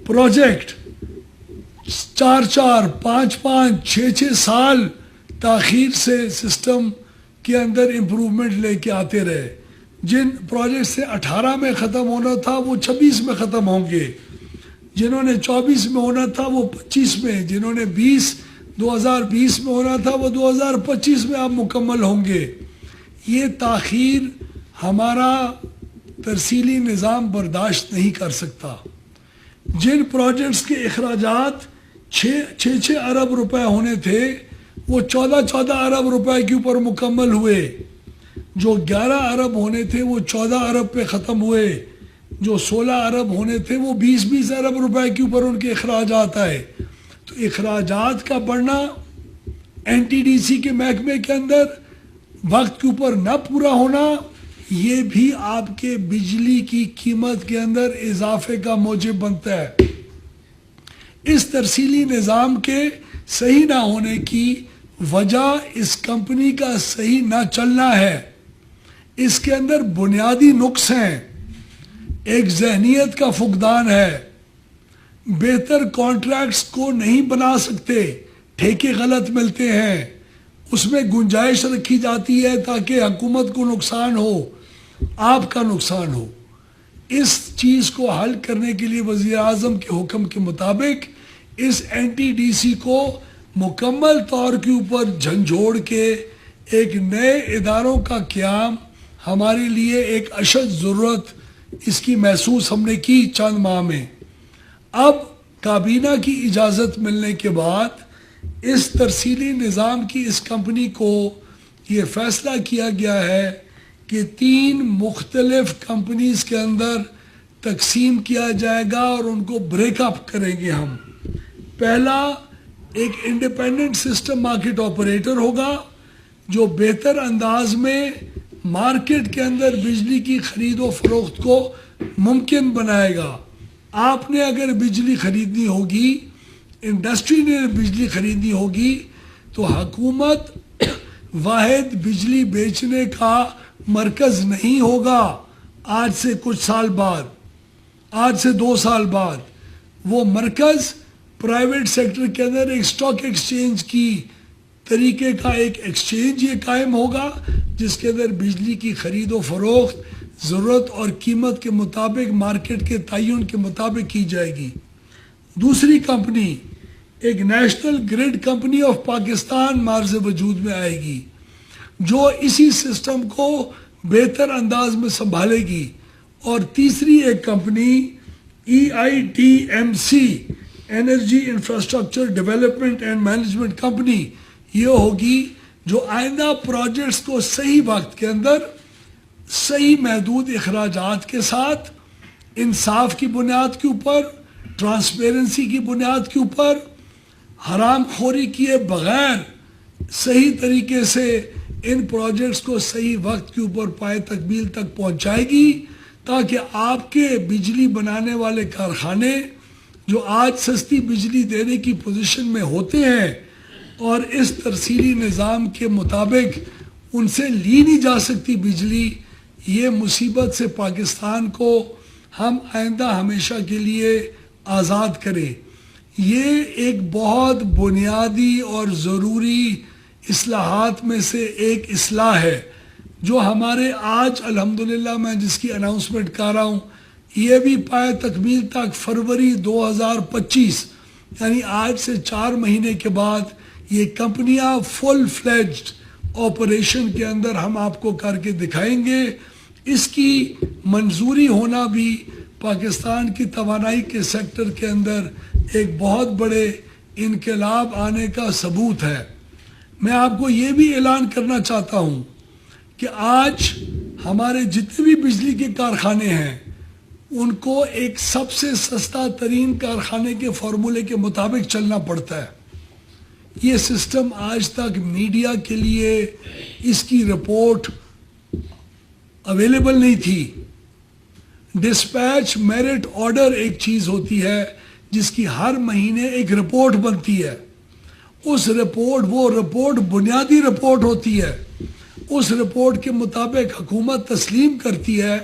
Project 4 5 6 سال تاخیر سے سسٹم کے اندر امپروومنٹ لے کے آتے رہے. جن پروجیکٹ سے 18 میں ختم ہونا تھا وہ 26 میں ختم ہوں گے, جنہوں نے 24 میں ہونا تھا وہ 25 میں, جنہوں نے 2020 میں ہونا تھا وہ 2025 میں آپ مکمل ہوں گے. یہ تاخیر ہمارا ترسیلی نظام برداشت نہیں کر سکتا. جن پروجیکٹس کے اخراجات 6 ارب روپے ہونے تھے وہ 14 ارب روپے کے اوپر مکمل ہوئے. جو 11 ارب ہونے تھے وہ 14 ارب پہ ختم ہوئے. جو 16 ارب ہونے تھے وہ 20 ارب روپے کے اوپر ان کے اخراجات آئے. تو اخراجات کا بڑھنا NTDC کے محکمے کے اندر وقت کے اوپر نہ پورا ہونا, یہ بھی آپ کے بجلی کی قیمت کے اندر اضافے کا موجب بنتا ہے. اس ترسیلی نظام کے صحیح نہ ہونے کی وجہ اس کمپنی کا صحیح نہ چلنا ہے. اس کے اندر بنیادی نقص ہیں. ایک ذہنیت کا فقدان ہے. بہتر کانٹریکٹس کو نہیں بنا سکتے, ٹھیکے غلط ملتے ہیں. اس میں گنجائش رکھی جاتی ہے تاکہ حکومت کو نقصان ہو, آپ کا نقصان ہو. اس چیز کو حل کرنے کے لیے وزیر اعظم کے حکم کے مطابق اس NTDC کو مکمل طور کے اوپر جھنجھوڑ کے ایک نئے اداروں کا قیام ہمارے لیے ایک اشد ضرورت اس کی محسوس ہم نے کی چند ماہ میں. اب کابینہ کی اجازت ملنے کے بعد اس ترسیلی نظام کی اس کمپنی کو یہ فیصلہ کیا گیا ہے کہ 3 مختلف کمپنیز کے اندر تقسیم کیا جائے گا اور ان کو بریک اپ کریں گے ہم. پہلا ایک انڈیپینڈنٹ سسٹم مارکیٹ آپریٹر ہوگا جو بہتر انداز میں مارکیٹ کے اندر بجلی کی خرید و فروخت کو ممکن بنائے گا. آپ نے اگر بجلی خریدنی ہوگی, انڈسٹری نے بجلی خریدنی ہوگی, تو حکومت واحد بجلی بیچنے کا مرکز نہیں ہوگا. آج سے کچھ سال بعد, آج سے 2 سال بعد وہ مرکز پرائیویٹ سیکٹر کے اندر ایک سٹاک ایکسچینج کی طریقے کا ایک ایکسچینج یہ قائم ہوگا جس کے اندر بجلی کی خرید و فروخت ضرورت اور قیمت کے مطابق مارکیٹ کے تعین کے مطابق کی جائے گی. دوسری کمپنی ایک national grid company of Pakistan مارز وجود میں آئے گی جو اسی سسٹم کو بہتر انداز میں سنبھالے گی. اور تیسری ایک company EITMC energy infrastructure development and management company یہ ہوگی جو آئندہ پروجیکٹس کو صحیح وقت کے اندر صحیح محدود اخراجات کے ساتھ انصاف کی بنیاد کے اوپر, ٹرانسپیرنسی کی بنیاد کے اوپر, حرام خوری کیے بغیر صحیح طریقے سے ان پروجیکٹس کو صحیح وقت کے اوپر پائے تکمیل تک پہنچائے گی تاکہ آپ کے بجلی بنانے والے کارخانے جو آج سستی بجلی دینے کی پوزیشن میں ہوتے ہیں اور اس ترسیلی نظام کے مطابق ان سے لی نہیں جا سکتی بجلی, یہ مصیبت سے پاکستان کو ہم آئندہ ہمیشہ کے لیے آزاد کریں. یہ ایک بہت بنیادی اور ضروری اصلاحات میں سے ایک اصلاح ہے جو ہمارے آج الحمدللہ میں جس کی اناؤنسمنٹ کر رہا ہوں یہ بھی پائے تکمیل تک فروری 2025 یعنی آج سے 4 مہینے کے بعد یہ کمپنیاں فل فلیجڈ آپریشن کے اندر ہم آپ کو کر کے دکھائیں گے. اس کی منظوری ہونا بھی پاکستان کی توانائی کے سیکٹر کے اندر ایک بہت بڑے انقلاب آنے کا ثبوت ہے. میں آپ کو یہ بھی اعلان کرنا چاہتا ہوں کہ آج ہمارے جتنے بھی بجلی کے کارخانے ہیں ان کو ایک سب سے سستا ترین کارخانے کے فارمولے کے مطابق چلنا پڑتا ہے. یہ سسٹم آج تک میڈیا کے لیے اس کی رپورٹ اویلیبل نہیں تھی. ڈسپیچ میرٹ آرڈر ایک چیز ہوتی ہے جس کی ہر مہینے ایک رپورٹ بنتی ہے. اس رپورٹ وہ رپورٹ بنیادی رپورٹ ہوتی ہے. اس رپورٹ کے مطابق حکومت تسلیم کرتی ہے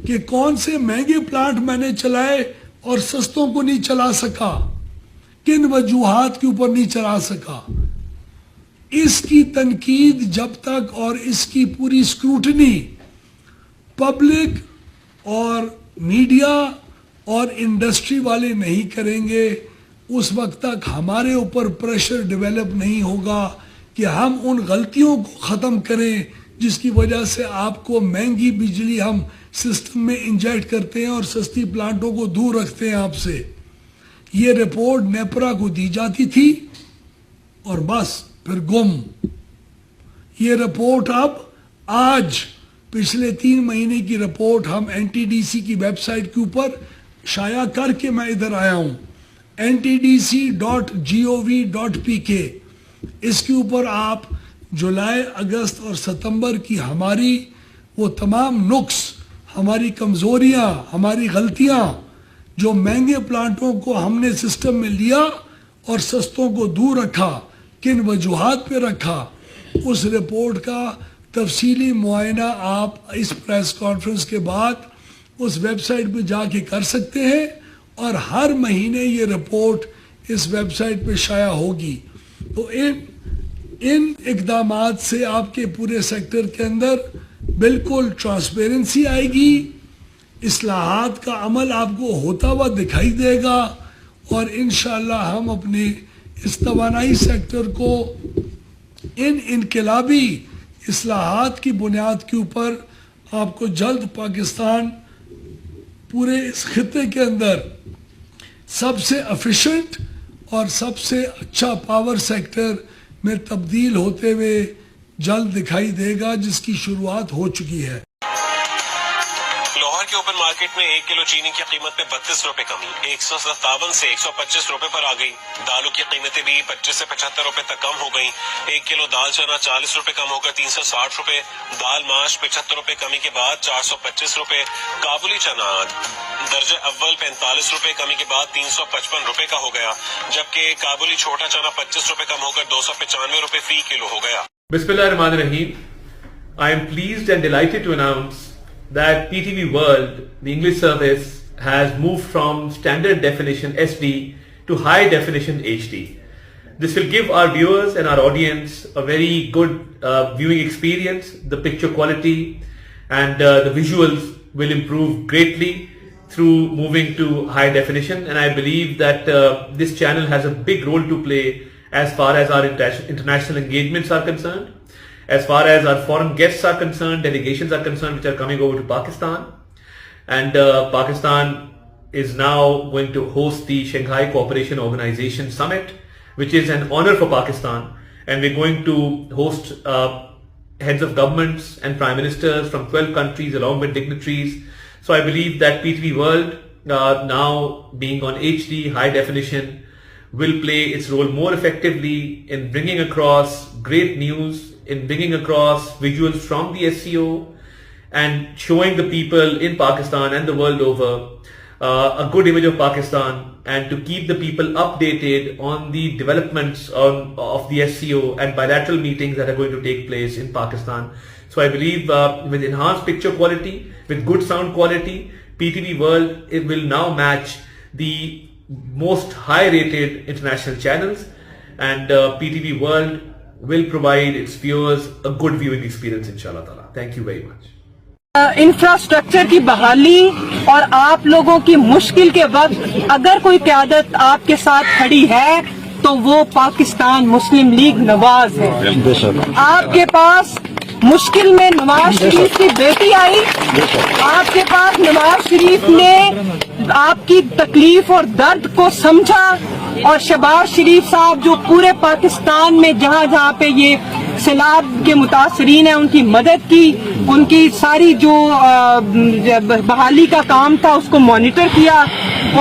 کہ کون سے مہنگے پلانٹ میں نے چلائے اور سستوں کو نہیں چلا سکا, کن وجوہات کے اوپر نہیں چلا سکا. اس کی تنقید جب تک اور اس کی پوری اسکروٹنی پبلک اور میڈیا اور انڈسٹری والے نہیں کریں گے, اس وقت تک ہمارے اوپر پریشر ڈیولپ نہیں ہوگا کہ ہم ان غلطیوں کو ختم کریں جس کی وجہ سے آپ کو مہنگی بجلی ہم سسٹم میں انجیکٹ کرتے ہیں اور سستی پلانٹوں کو دور رکھتے ہیں آپ سے. یہ رپورٹ نیپرا کو دی جاتی تھی اور بس پھر گم. یہ رپورٹ اب آج پچھلے 3 مہینے کی رپورٹ ہم NTDC کی ویب سائٹ کے اوپر شائع کر کے میں ادھر آیا ہوں, ntdc.gov.pk. اس کے اوپر آپ جولائی, اگست اور ستمبر کی ہماری وہ تمام نقص, ہماری کمزوریاں, ہماری غلطیاں جو مہنگے پلانٹوں کو ہم نے سسٹم میں لیا اور سستوں کو دور رکھا, کن وجوہات پہ رکھا, اس رپورٹ کا تفصیلی معائنہ آپ اس پریس کانفرنس کے بعد اس ویب سائٹ پہ جا کے کر سکتے ہیں, اور ہر مہینے یہ رپورٹ اس ویب سائٹ پہ شائع ہوگی. تو ان اقدامات سے آپ کے پورے سیکٹر کے اندر بالکل ٹرانسپیرنسی آئے گی, اصلاحات کا عمل آپ کو ہوتا ہوا دکھائی دے گا, اور انشاءاللہ ہم اپنے اس توانائی سیکٹر کو ان انقلابی اصلاحات کی بنیاد کے اوپر آپ کو جلد پاکستان پورے اس خطے کے اندر سب سے ایفیشنٹ اور سب سے اچھا پاور سیکٹر میں تبدیل ہوتے ہوئے جلد دکھائی دے گا, جس کی شروعات ہو چکی ہے. لاہور کے اوپن مارکیٹ میں 1 کلو چینی کی قیمت میں 32 روپے کمی 157 سے 125 روپے پر آ گئی. دالوں کی قیمتیں بھی 25 سے 75 روپے تک کم ہو گئیں. 1 کلو دال چنا 40 روپے کم ہو کر 360 روپے. دال ماش 75 روپے کمی کے بعد 425 روپے. کابلی چنا درجہ اول 45 روپے کمی کے بعد 355 روپے کا ہو گیا, جبکہ کابلی چھوٹا چنا 25 روپے کم ہو کر 295 روپے فی کلو ہو گیا. بسم اللہ الرحمن الرحیم. I am pleased and delighted to announce that PTV World, the English service, has moved from standard definition SD to high definition HD. This will give our viewers and our audience a very good viewing experience. The picture quality and the visuals will improve greatly through moving to high definition, and I believe that this channel has a big role to play as far as our international engagements are concerned. As far as our foreign guests are concerned, delegations are concerned which are coming over to Pakistan, and Pakistan is now going to host the Shanghai Cooperation Organization Summit, which is an honor for Pakistan, and we're going to host heads of governments and prime ministers from 12 countries along with dignitaries. So I believe that PTV World, now being on HD, high definition, will play its role more effectively in bringing across great news, in bringing across visuals from the SCO and showing the people in Pakistan and the world over a good image of Pakistan, and to keep the people updated on the developments of the SCO and bilateral meetings that are going to take place in Pakistan. So I believe with enhanced picture quality, with good sound quality, PTV World, it will now match the most high rated international channels, and PTV World will provide its viewers a good viewing experience inshallah ta'ala. Thank you very much. Infrastructure کی بحالی اور آپ لوگوں کی مشکل کے وقت اگر کوئی قیادت آپ کے ساتھ کھڑی ہے تو وہ پاکستان مسلم لیگ نواز ہے. آپ کے پاس مشکل میں نواز شریف کی بیٹی آئی, آپ کے پاس نواز شریف نے آپ کی تکلیف اور درد کو سمجھا, اور شہباز شریف صاحب جو پورے پاکستان میں جہاں جہاں پہ یہ سیلاب کے متاثرین ہیں ان کی مدد کی, ان کی ساری جو بحالی کا کام تھا اس کو مانیٹر کیا,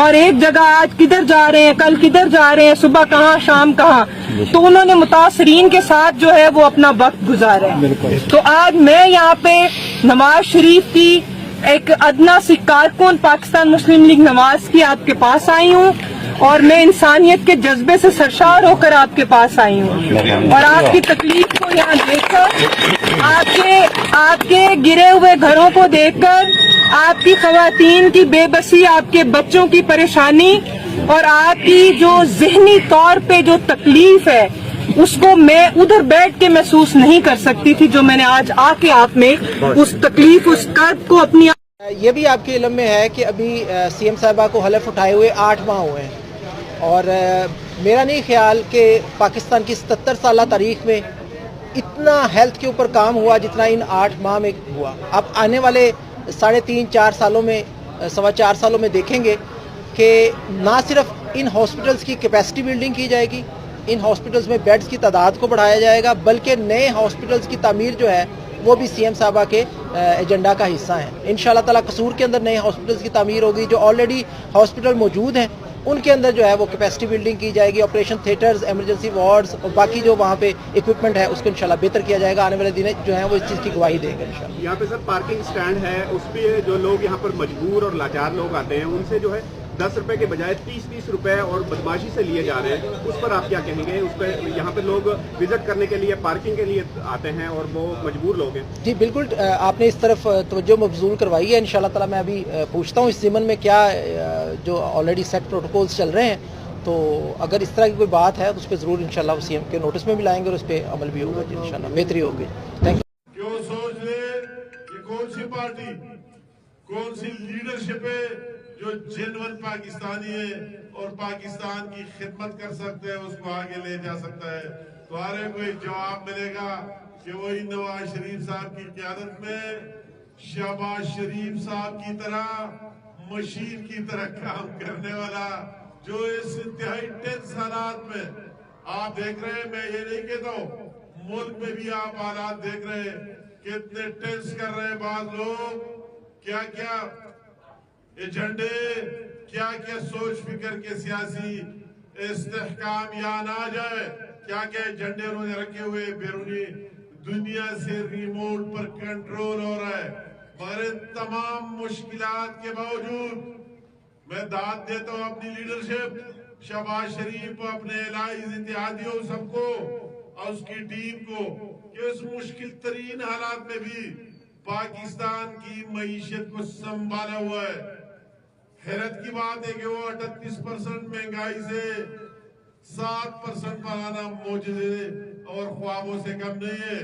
اور ایک جگہ آج کدھر جا رہے ہیں, کل کدھر جا رہے ہیں, صبح کہاں شام کہاں, تو انہوں نے متاثرین کے ساتھ جو ہے وہ اپنا وقت گزارا ہے. تو آج میں یہاں پہ نواز شریف کی ایک ادنا سی کارکن پاکستان مسلم لیگ نواز کی آپ کے پاس آئی ہوں, اور میں انسانیت کے جذبے سے سرشار ہو کر آپ کے پاس آئی ہوں, اور آپ کی تکلیف کو یہاں دیکھ کر آپ کے گرے ہوئے گھروں کو دیکھ کر آپ کی خواتین کی بے بسی, آپ کے بچوں کی پریشانی اور آپ کی جو ذہنی طور پہ جو تکلیف ہے اس کو میں ادھر بیٹھ کے محسوس نہیں کر سکتی تھی, جو میں نے آج آ کے آپ میں اس تکلیف, اس کرب کو اپنی. یہ بھی آپ کے علم میں ہے کہ ابھی سی ایم صاحبہ کو حلف اٹھائے ہوئے 8 ماہ ہوئے ہیں, اور میرا نہیں خیال کہ پاکستان کی 77 سالہ تاریخ میں اتنا ہیلتھ کے اوپر کام ہوا جتنا ان 8 ماہ میں ہوا. اب آنے والے 3.5-4 سالوں میں, 4.25 سالوں میں دیکھیں گے کہ نہ صرف ان ہاسپٹلس کی کیپیسٹی بلڈنگ کی جائے گی, ان ہاسپٹلس میں بیڈز کی تعداد کو بڑھایا جائے گا, بلکہ نئے ہاسپٹلس کی تعمیر جو ہے وہ بھی سی ایم صاحبہ کے ایجنڈا کا حصہ ہیں. انشاءاللہ تعالیٰ قصور کے اندر نئے ہاسپٹلس کی تعمیر ہوگی, جو آلریڈی ہاسپٹل موجود ہیں ان کے اندر جو ہے وہ کیپیسٹی بلڈنگ کی جائے گی, آپریشن تھیٹرز, ایمرجنسی وارڈز اور باقی جو وہاں پہ اکوپمنٹ ہے اس کو انشاءاللہ بہتر کیا جائے گا. آنے والے دن جو ہیں وہ اس چیز کی گواہی دیں گے انشاءاللہ. یہاں پہ سر پارکنگ سٹینڈ ہے, اس پہ جو لوگ یہاں پر مجبور اور لاچار لوگ آتے ہیں ان سے جو ہے 10 روپے کے بجائے 30 روپے اور بدماشی سے لیے جا رہے ہیں, اس پر آپ کیا کہیں گے؟ اس پہ یہاں پہ لوگ وزٹ کرنے کے لیے پارکنگ کے لیے آتے ہیں اور وہ مجبور لوگ ہیں. جی بالکل, آپ نے اس طرف توجہ مبذول کروائی ہے. انشاءاللہ تعالیٰ میں ابھی پوچھتا ہوں اس ضمن میں کیا جو آلریڈی سیٹ پروٹوکولز چل رہے ہیں, تو اگر اس طرح کی کوئی بات ہے تو اس پہ ضرور انشاءاللہ سی ایم کے نوٹس میں بھی لائیں گے اور اس پہ عمل بھی ہوگا. جی انشاءاللہ بہتری ہوگی. Thank you. کیوں سوچ لے کہ کون سی پارٹی, کون سی لیڈرشپ ہے جو جنون پاکستانی ہے اور پاکستان کی خدمت کر سکتے ہیں, اس کو آگے لے جا سکتا ہے. تو ہر ایک کو ایک جواب ملے گا کہ وہی نواز شریف صاحب کی قیادت میں شہباز شریف صاحب کی طرح مشین کی طرح کام کرنے والا, جو اس انتہائی ٹینس حالات میں آپ دیکھ رہے ہیں. میں یہ نہیں کہتا ہوں, ملک میں بھی آپ حالات دیکھ رہے ہیں کتنے ٹینس کر رہے ہیں بعض لوگ, کیا کیا ایجنڈے, کیا کیا سوچ فکر کے سیاسی استحکام یا نہ جائے, کیا کیا ایجنڈے انہوں نے رکھے ہوئے بیرونی دنیا سے ریموٹ پر کنٹرول ہو رہا ہے. مگر ان تمام مشکلات کے باوجود میں داد دیتا ہوں اپنی لیڈرشپ, شہباز شریف کو, اپنے الائز اتحادیوں سب کو اور اس کی ٹیم کو, کہ اس مشکل ترین حالات میں بھی پاکستان کی معیشت کو سنبھالا ہوا ہے. حیرت کی بات ہے کہ وہ 38% مہنگائی سے 7% پر آنا معجزے اور خوابوں سے کم نہیں ہے.